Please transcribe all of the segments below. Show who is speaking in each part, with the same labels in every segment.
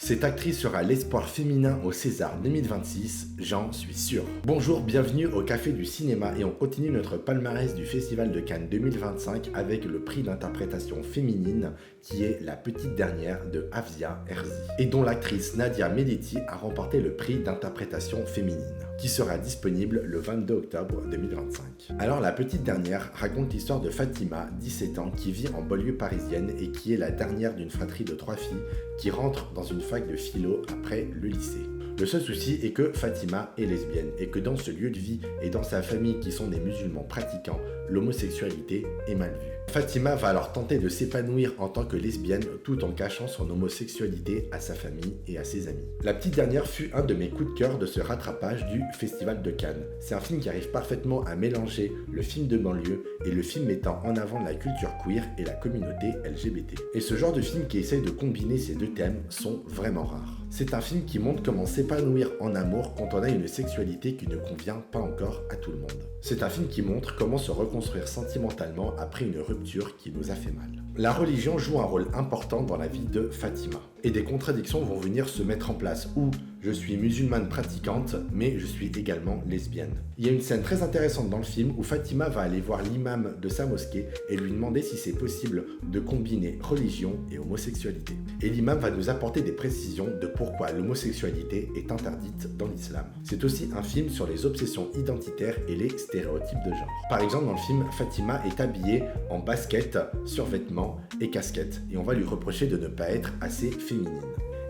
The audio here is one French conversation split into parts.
Speaker 1: Cette actrice sera l'espoir féminin au César 2026, j'en suis sûr. Bonjour, bienvenue au Café du Cinéma et on continue notre palmarès du Festival de Cannes 2025 avec le prix d'interprétation féminine qui est La Petite Dernière de Afia Herzi et dont l'actrice Nadia Meliti a remporté le prix d'interprétation féminine qui sera disponible le 22 octobre 2025. Alors La Petite Dernière raconte l'histoire de Fatima, 17 ans, qui vit en banlieue parisienne et qui est la dernière d'une fratrie de 3 filles qui rentre dans une fac de philo après le lycée. Le seul souci est que Fatima est lesbienne et que dans ce lieu de vie et dans sa famille qui sont des musulmans pratiquants, l'homosexualité est mal vue. Fatima va alors tenter de s'épanouir en tant que lesbienne tout en cachant son homosexualité à sa famille et à ses amis. La Petite Dernière fut un de mes coups de cœur de ce rattrapage du Festival de Cannes. C'est un film qui arrive parfaitement à mélanger le film de banlieue et le film mettant en avant la culture queer et la communauté LGBT. Et ce genre de film qui essaye de combiner ces deux thèmes sont vraiment rares. C'est un film qui montre comment s'épanouir en amour quand on a une sexualité qui ne convient pas encore à tout le monde. C'est un film qui montre comment se reconstruire sentimentalement après une rupture qui nous a fait mal. La religion joue un rôle important dans la vie de Fatima. Et des contradictions vont venir se mettre en place où je suis musulmane pratiquante, mais je suis également lesbienne. Il y a une scène très intéressante dans le film où Fatima va aller voir l'imam de sa mosquée et lui demander si c'est possible de combiner religion et homosexualité. Et l'imam va nous apporter des précisions de pourquoi l'homosexualité est interdite dans l'islam. C'est aussi un film sur les obsessions identitaires et les stéréotypes de genre. Par exemple, dans le film, Fatima est habillée en basket, survêtement et casquette, et on va lui reprocher de ne pas être assez féminine,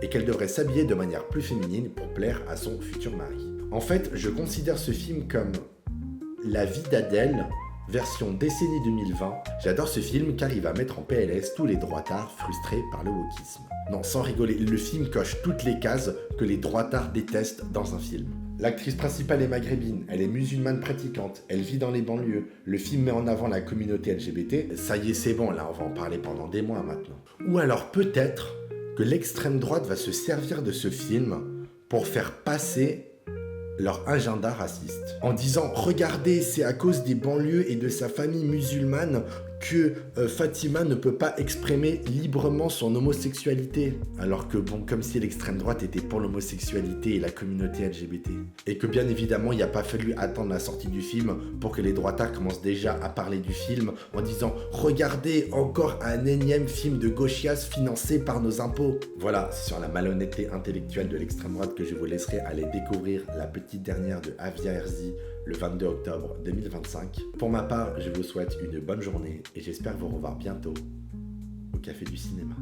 Speaker 1: et qu'elle devrait s'habiller de manière plus féminine pour plaire à son futur mari. En fait, je considère ce film comme la vie d'Adèle, version décennie 2020. J'adore ce film car il va mettre en PLS tous les droitards frustrés par le wokisme. Non, sans rigoler, le film coche toutes les cases que les droitards détestent dans un film. L'actrice principale est maghrébine, elle est musulmane pratiquante, elle vit dans les banlieues, le film met en avant la communauté LGBT, ça y est c'est bon, là on va en parler pendant des mois maintenant. Ou alors peut-être que l'extrême droite va se servir de ce film pour faire passer leur agenda raciste. En disant « Regardez, c'est à cause des banlieues et de sa famille musulmane que Fatima ne peut pas exprimer librement son homosexualité. » Alors que bon, comme si l'extrême droite était pour l'homosexualité et la communauté LGBT. Et que bien évidemment, il n'y a pas fallu attendre la sortie du film pour que les droitards commencent déjà à parler du film en disant « Regardez, encore un énième film de gauchias financé par nos impôts. » Voilà, c'est sur la malhonnêteté intellectuelle de l'extrême droite que je vous laisserai aller découvrir La Petite Dernière de Afia Herzi le 22 octobre 2025. Pour ma part, je vous souhaite une bonne journée et j'espère vous revoir bientôt au Café du Cinéma.